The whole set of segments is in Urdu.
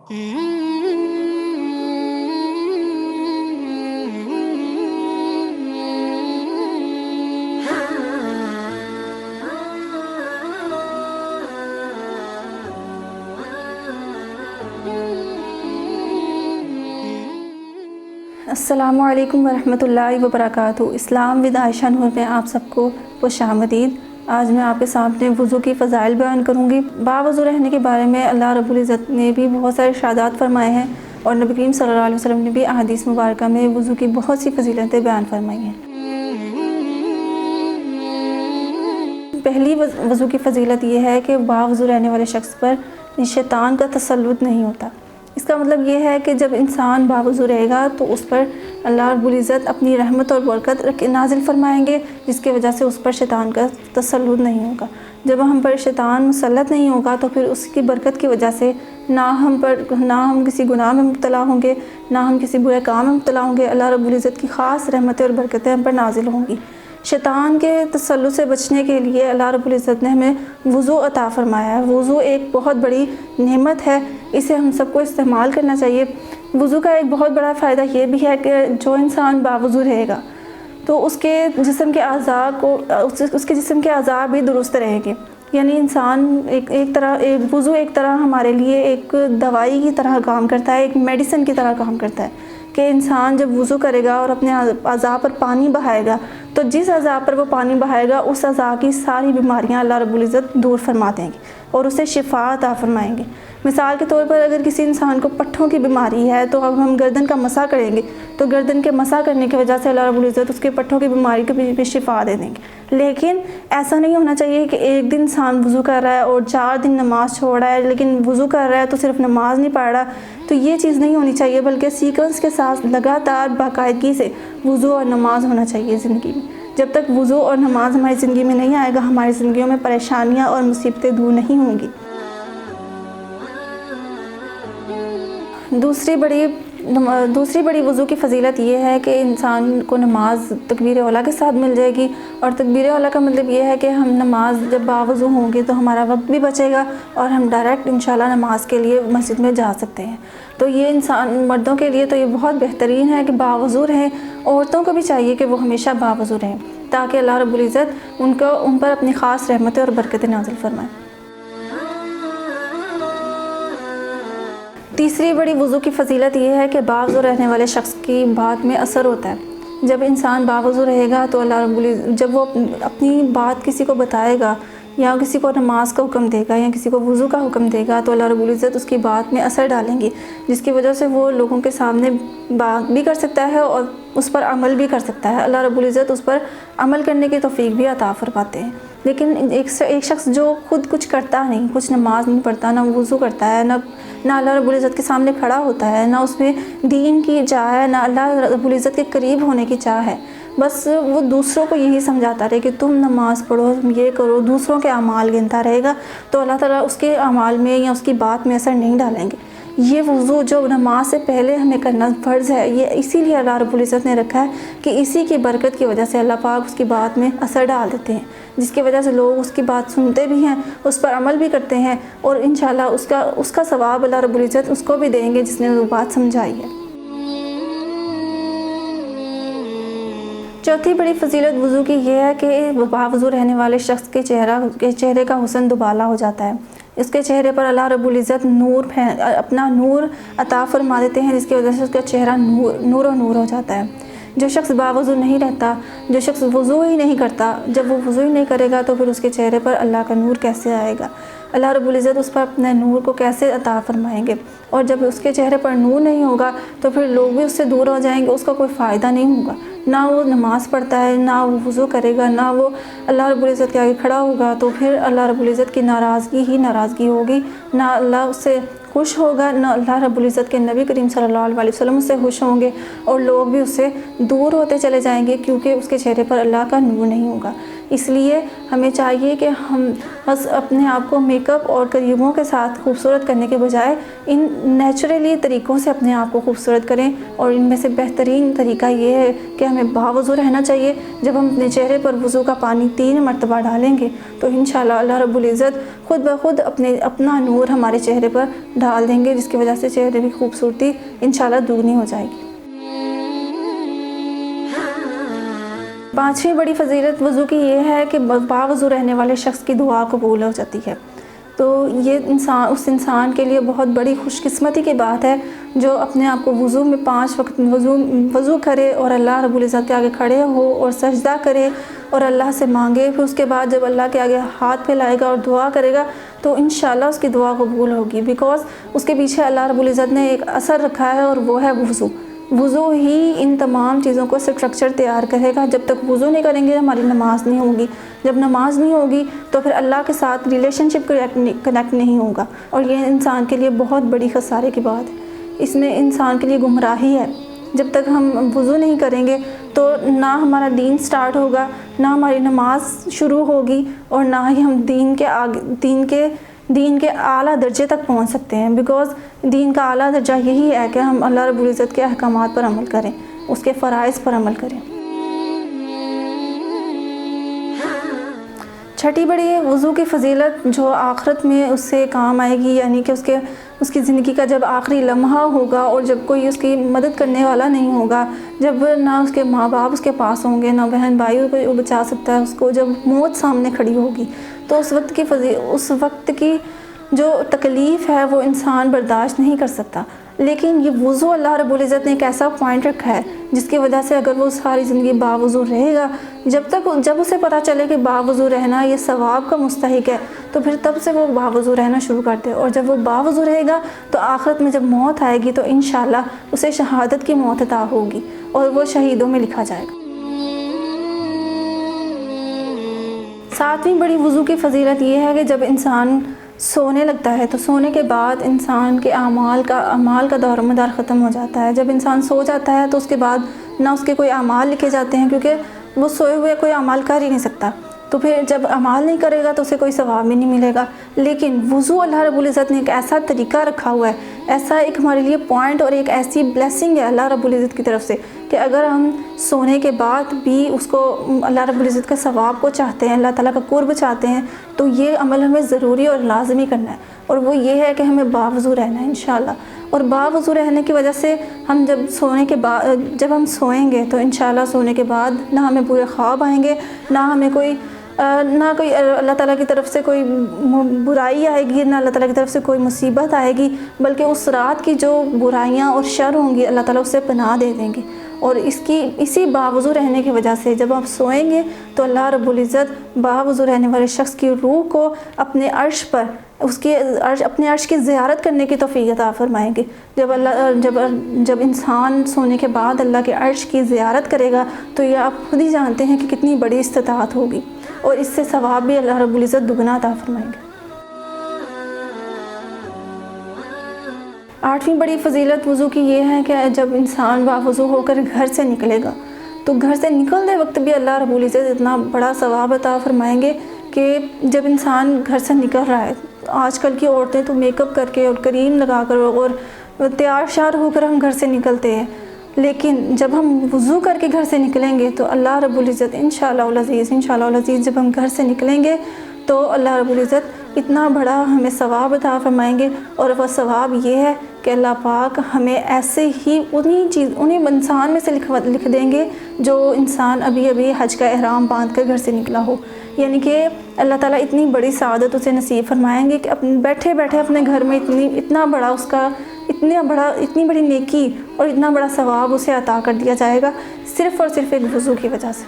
السلام علیکم ورحمۃ اللہ وبرکاتہ۔ اسلام ود عائشہ نور میں آپ سب کو خوش آمدید۔ آج میں آپ کے سامنے وضو کی فضائل بیان کروں گی۔ باوضو رہنے کے بارے میں اللہ رب العزت نے بھی بہت سارے ارشادات فرمائے ہیں، اور نبی کریم صلی اللہ علیہ وسلم نے بھی احادیث مبارکہ میں وضو کی بہت سی فضیلتیں بیان فرمائی ہیں۔ پہلی وضو کی فضیلت یہ ہے کہ باوضو رہنے والے شخص پر شیطان کا تسلط نہیں ہوتا۔ اس کا مطلب یہ ہے کہ جب انسان باوضو رہے گا تو اس پر اللہ رب العزت اپنی رحمت اور برکت نازل فرمائیں گے، جس کی وجہ سے اس پر شیطان کا تسلط نہیں ہوگا۔ جب ہم پر شیطان مسلط نہیں ہوگا تو پھر اس کی برکت کی وجہ سے نہ ہم کسی گناہ میں مبتلا ہوں گے، نہ ہم کسی برے کام میں مبتلا ہوں گے۔ اللہ رب العزت کی خاص رحمتیں اور برکتیں ہم پر نازل ہوں گی۔ شیطان کے تسلط سے بچنے کے لیے اللہ رب العزت نے ہمیں وضو عطا فرمایا ہے۔ وضو ایک بہت بڑی نعمت ہے، اسے ہم سب کو استعمال کرنا چاہیے۔ وضو کا ایک بہت بڑا فائدہ یہ بھی ہے کہ جو انسان باوضو رہے گا تو اس کے جسم کے اعضاء بھی درست رہیں گے۔ یعنی انسان وضو ایک طرح ہمارے لیے ایک دوائی کی طرح کام کرتا ہے، ایک میڈیسن کی طرح کام کرتا ہے کہ انسان جب وضو کرے گا اور اپنے اعضاء پر پانی بہائے گا تو جس اعضاء پر وہ پانی بہائے گا اس اعضاء کی ساری بیماریاں اللہ رب العزت دور فرما دیں گے اور اسے شفا عطا فرمائیں گے۔ مثال کے طور پر اگر کسی انسان کو پٹھوں کی بیماری ہے تو اب ہم گردن کا مسح کریں گے تو گردن کے مسح کرنے کی وجہ سے اللہ رب العزت اس کے پٹھوں کی بیماری کو بھی شفا دے دیں گے۔ لیکن ایسا نہیں ہونا چاہیے کہ ایک دن انسان وضو کر رہا ہے اور 4 دن نماز چھوڑ رہا ہے، لیکن وضو کر رہا ہے تو صرف نماز نہیں پڑھ رہا۔ تو یہ چیز نہیں ہونی چاہیے، بلکہ سیکوینس کے ساتھ لگاتار باقاعدگی سے وضو اور نماز ہونا چاہیے زندگی میں۔ جب تک وضو اور نماز ہماری زندگی میں نہیں آئے گا، ہماری زندگیوں میں پریشانیاں اور مصیبتیں دور نہیں ہوں گی۔ دوسری بڑی وضو کی فضیلت یہ ہے کہ انسان کو نماز تکبیر اولیٰ کے ساتھ مل جائے گی، اور تکبیر اولیٰ کا مطلب یہ ہے کہ ہم نماز جب باوضو ہوں گے تو ہمارا وقت بھی بچے گا اور ہم ڈائریکٹ انشاءاللہ نماز کے لیے مسجد میں جا سکتے ہیں۔ تو یہ مردوں کے لیے تو یہ بہت بہترین ہے کہ باوضو رہیں۔ عورتوں کو بھی چاہیے کہ وہ ہمیشہ باوضو رہیں تاکہ اللہ رب العزت ان پر اپنی خاص رحمتیں اور برکتیں نازل فرمائیں۔ تیسری بڑی وضو کی فضیلت یہ ہے کہ باوضو رہنے والے شخص کی بات میں اثر ہوتا ہے۔ جب انسان باوضو رہے گا تو اللہ رب العزت جب وہ اپنی بات کسی کو بتائے گا یا کسی کو نماز کا حکم دے گا یا کسی کو وضو کا حکم دے گا تو اللہ رب العزت اس کی بات میں اثر ڈالیں گی، جس کی وجہ سے وہ لوگوں کے سامنے بات بھی کر سکتا ہے اور اس پر عمل بھی کر سکتا ہے۔ اللہ رب العزت اس پر عمل کرنے کی توفیق بھی عطا فرماتے ہیں۔ لیکن ایک شخص جو خود کچھ کرتا نہیں، کچھ نماز نہیں پڑھتا، نہ وضو کرتا ہے، نہ اللہ رب العزت کے سامنے کھڑا ہوتا ہے، نہ اس میں دین کی چاہ ہے، نہ اللہ رب العزت کے قریب ہونے کی چاہ ہے، بس وہ دوسروں کو یہی سمجھاتا رہے کہ تم نماز پڑھو، تم یہ کرو، دوسروں کے اعمال گنتا رہے گا تو اللہ تعالیٰ اس کے اعمال میں یا اس کی بات میں اثر نہیں ڈالیں گے۔ یہ وضو جو نماز سے پہلے ہمیں کرنا فرض ہے، یہ اسی لیے اللہ رب العزت نے رکھا ہے کہ اسی کی برکت کی وجہ سے اللہ پاک اس کی بات میں اثر ڈال دیتے ہیں، جس کی وجہ سے لوگ اس کی بات سنتے بھی ہیں، اس پر عمل بھی کرتے ہیں، اور انشاءاللہ اس کا ثواب اللہ رب العزت اس کو بھی دیں گے جس نے وہ بات سمجھائی ہے۔ چوتھی بڑی فضیلت وضو کی یہ ہے کہ باوضو رہنے والے شخص کے چہرے کا حسن دوبالا ہو جاتا ہے۔ اس کے چہرے پر اللہ رب العزت اپنا نور عطا فرما دیتے ہیں، جس کی وجہ سے اس کا چہرہ نور و نور ہو جاتا ہے۔ جو شخص باوضو نہیں رہتا، جو شخص وضو ہی نہیں کرتا، جب وہ وضو ہی نہیں کرے گا تو پھر اس کے چہرے پر اللہ کا نور کیسے آئے گا؟ اللہ رب العزت اس پر اپنے نور کو کیسے عطا فرمائیں گے؟ اور جب اس کے چہرے پر نور نہیں ہوگا تو پھر لوگ بھی اس سے دور ہو جائیں گے، اس کا کوئی فائدہ نہیں ہوگا۔ نہ وہ نماز پڑھتا ہے، نہ وہ وضو کرے گا، نہ وہ اللہ رب العزت کے آگے کھڑا ہوگا، تو پھر اللہ رب العزت کی ناراضگی ہوگی، نہ اللہ اس سے خوش ہوگا، نہ اللہ رب العزت کے نبی کریم صلی اللہ علیہ وسلم اس سے خوش ہوں گے، اور لوگ بھی اس سے دور ہوتے چلے جائیں گے کیونکہ اس کے چہرے پر اللہ کا نور نہیں ہوگا۔ اس لیے ہمیں چاہیے کہ ہم بس اپنے آپ کو میک اپ اور کریموں کے ساتھ خوبصورت کرنے کے بجائے ان نیچرلی طریقوں سے اپنے آپ کو خوبصورت کریں، اور ان میں سے بہترین طریقہ یہ ہے کہ ہمیں باوضو رہنا چاہیے۔ جب ہم اپنے چہرے پر وضو کا پانی 3 مرتبہ ڈالیں گے تو انشاءاللہ اللہ رب العزت خود بخود اپنا نور ہمارے چہرے پر ڈال دیں گے، جس کی وجہ سے چہرے کی خوبصورتی انشاءاللہ دگنی ہو جائے گی۔ 5ویں بڑی فضیلت وضو کی یہ ہے کہ باوضو رہنے والے شخص کی دعا قبول ہو جاتی ہے۔ تو یہ اس انسان کے لیے بہت بڑی خوش قسمتی کی بات ہے جو اپنے آپ کو وضو میں 5 وقت وضو کرے اور اللہ رب العزت کے آگے کھڑے ہو اور سجدہ کرے اور اللہ سے مانگے، پھر اس کے بعد جب اللہ کے آگے ہاتھ پھیلائے گا اور دعا کرے گا تو انشاءاللہ اس کی دعا قبول ہوگی، بیکاز اس کے پیچھے اللہ رب العزت نے ایک اثر رکھا ہے اور وہ ہے وضو۔ وضو ہی ان تمام چیزوں کو اسٹرکچر تیار کرے گا۔ جب تک وضو نہیں کریں گے ہماری نماز نہیں ہوگی، جب نماز نہیں ہوگی تو پھر اللہ کے ساتھ ریلیشن شپ کنیکٹ نہیں ہوگا، اور یہ انسان کے لیے بہت بڑی خسارے کی بات ہے۔ اس میں انسان کے لیے گمراہی ہے۔ جب تک ہم وضو نہیں کریں گے تو نہ ہمارا دین سٹارٹ ہوگا، نہ ہماری نماز شروع ہوگی، اور نہ ہی ہم دین کے اعلیٰ درجے تک پہنچ سکتے ہیں، بیکاز دین کا اعلیٰ درجہ یہی ہے کہ ہم اللہ رب العزت کے احکامات پر عمل کریں، اس کے فرائض پر عمل کریں۔ 6ٹھی بڑی وضو کی فضیلت جو آخرت میں اس سے کام آئے گی، یعنی کہ اس کی زندگی کا جب آخری لمحہ ہوگا اور جب کوئی اس کی مدد کرنے والا نہیں ہوگا، جب نہ اس کے ماں باپ اس کے پاس ہوں گے، نہ بہن بھائی کو بچا سکتا ہے اس کو، جب موت سامنے کھڑی ہوگی تو اس وقت کی جو تکلیف ہے وہ انسان برداشت نہیں کر سکتا۔ لیکن یہ وضو اللہ رب العزت نے ایک ایسا پوائنٹ رکھا ہے جس کی وجہ سے اگر وہ ساری زندگی باوضو رہے گا، جب اسے پتہ چلے کہ باوضو رہنا یہ ثواب کا مستحق ہے تو پھر تب سے وہ باوضو رہنا شروع کرتے، اور جب وہ باوضو رہے گا تو آخرت میں جب موت آئے گی تو انشاءاللہ اسے شہادت کی موت عطا ہوگی اور وہ شہیدوں میں لکھا جائے گا۔ 7ویں بڑی وضو کی فضیلت یہ ہے کہ جب انسان سونے لگتا ہے تو سونے کے بعد انسان کے اعمال کا دور و مدار ختم ہو جاتا ہے۔ جب انسان سو جاتا ہے تو اس کے بعد نہ اس کے کوئی اعمال لکھے جاتے ہیں، کیونکہ وہ سوئے ہوئے کوئی اعمال کر ہی نہیں سکتا، تو پھر جب اعمال نہیں کرے گا تو اسے کوئی ثواب بھی نہیں ملے گا۔ لیکن وضو اللہ رب العزت نے ایک ایسا طریقہ رکھا ہوا ہے، ایسا ایک ہمارے لیے پوائنٹ اور ایک ایسی بلیسنگ ہے اللہ رب العزت کی طرف سے کہ اگر ہم سونے کے بعد بھی اس کو اللہ رب العزت کا ثواب کو چاہتے ہیں، اللہ تعالیٰ کا قرب چاہتے ہیں، تو یہ عمل ہمیں ضروری اور لازمی کرنا ہے، اور وہ یہ ہے کہ ہمیں باوضو رہنا ہے انشاءاللہ۔ اور باوضو رہنے کی وجہ سے ہم جب ہم سوئیں گے تو انشاءاللہ سونے کے بعد نہ ہمیں برے خواب آئیں گے، نہ ہمیں کوئی اللہ تعالیٰ کی طرف سے کوئی برائی آئے گی، نہ اللہ تعالیٰ کی طرف سے کوئی مصیبت آئے گی، بلکہ اس رات کی جو برائیاں اور شر ہوں گی اللہ تعالیٰ اس سے پناہ دے دیں گے۔ اور اسی باوضو رہنے کی وجہ سے جب آپ سوئیں گے تو اللہ رب العزت باوضو رہنے والے شخص کی روح کو اپنے عرش پر اپنے عرش کی زیارت کرنے کی توفیق عطا فرمائیں گے۔ جب انسان سونے کے بعد اللہ کے عرش کی زیارت کرے گا تو یہ آپ خود ہی جانتے ہیں کہ کتنی بڑی استطاعت ہوگی، اور اس سے ثواب بھی اللہ رب العزت دگنا عطا فرمائیں گے۔ 8ویں بڑی فضیلت وضو کی یہ ہے کہ جب انسان باوضو ہو کر گھر سے نکلے گا تو گھر سے نکلتے وقت بھی اللہ رب العزت اتنا بڑا ثواب عطا فرمائیں گے کہ جب انسان گھر سے نکل رہا ہے، آج کل کی عورتیں تو میک اپ کر کے اور کریم لگا کر اور تیار شار ہو کر ہم گھر سے نکلتے ہیں، لیکن جب ہم وضو کر کے گھر سے نکلیں گے تو اللہ رب العزت انشاءاللہ العزیز جب ہم گھر سے نکلیں گے تو اللہ رب العزت اتنا بڑا ہمیں ثواب عطا فرمائیں گے، اور وہ ثواب یہ ہے کہ اللہ پاک ہمیں ایسے ہی انہیں انسان میں سے لکھ دیں گے جو انسان ابھی حج کا احرام باندھ کر گھر سے نکلا ہو، یعنی کہ اللہ تعالیٰ اتنی بڑی سعادت اسے نصیب فرمائیں گے کہ بیٹھے بیٹھے اپنے گھر میں اتنی بڑی نیکی اور اتنا بڑا ثواب اسے عطا کر دیا جائے گا صرف اور صرف ایک وضو کی وجہ سے۔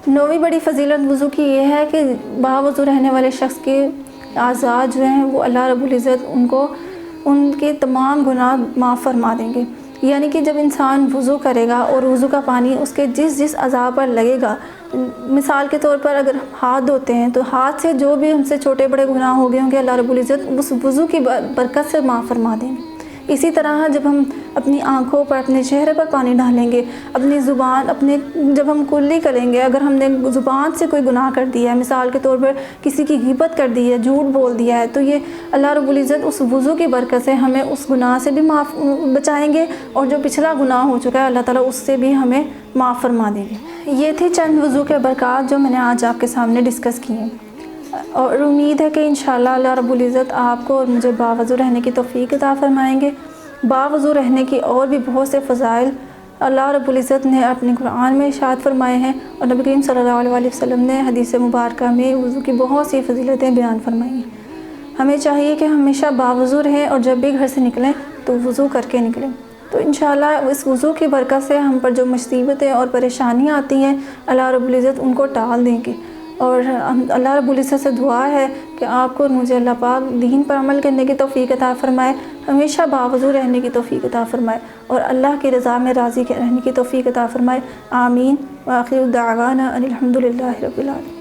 9ویں بڑی فضیلت وضو کی یہ ہے کہ باوضو رہنے والے شخص کے اعضاء جو ہیں وہ اللہ رب العزت ان کے تمام گناہ معاف فرما دیں گے، یعنی کہ جب انسان وضو کرے گا اور وضو کا پانی اس کے جس اعضاء پر لگے گا، مثال کے طور پر اگر ہاتھ دھوتے ہیں تو ہاتھ سے جو بھی ہم سے چھوٹے بڑے گناہ ہو گئے ہوں گے اللہ رب العزت اس وضو کی برکت سے معاف فرما دیں گے، اسی طرح جب ہم اپنی آنکھوں پر، اپنے چہرے پر پانی ڈالیں گے، اپنی زبان، جب ہم کلی کریں گے، اگر ہم نے زبان سے کوئی گناہ کر دیا ہے، مثال کے طور پر کسی کی غیبت کر دی ہے، جھوٹ بول دیا ہے، تو یہ اللہ رب العزت اس وضو کی برکت سے ہمیں اس گناہ سے بھی بچائیں گے، اور جو پچھلا گناہ ہو چکا ہے اللہ تعالیٰ اس سے بھی ہمیں معاف فرما دیں گے۔ یہ تھی چند وضو کے برکات جو میں نے آج آپ کے سامنے ڈسکس کی ہیں، اور امید ہے کہ انشاءاللہ اللہ رب العزت آپ کو اور مجھے باوضو رہنے کی توفیق عطا فرمائیں گے۔ باوضو رہنے کی اور بھی بہت سے فضائل اللہ رب العزت نے اپنے قرآن میں ارشاد فرمائے ہیں، اور نبی کریم صلی اللہ علیہ وسلم نے حدیث مبارکہ میں وضو کی بہت سی فضیلتیں بیان فرمائی ہیں۔ ہمیں چاہیے کہ ہمیشہ باوضو رہیں، اور جب بھی گھر سے نکلیں تو وضو کر کے نکلیں، تو انشاءاللہ اس وضو کی برکت سے ہم پر جو مصیبتیں اور پریشانیاں آتی ہیں اللہ رب العزت ان کو ٹال دیں گے۔ اور اللہ رب العزت سے دعا ہے کہ آپ کو اور مجھے اللہ پاک دین پر عمل کرنے کی توفیق عطا فرمائے، ہمیشہ باوضو رہنے کی توفیق عطا فرمائے، اور اللہ کی رضا میں راضی رہنے کی توفیق عطا فرمائے۔ آمین۔ وآخر دعوانا ان الحمد للہ رب العالمین۔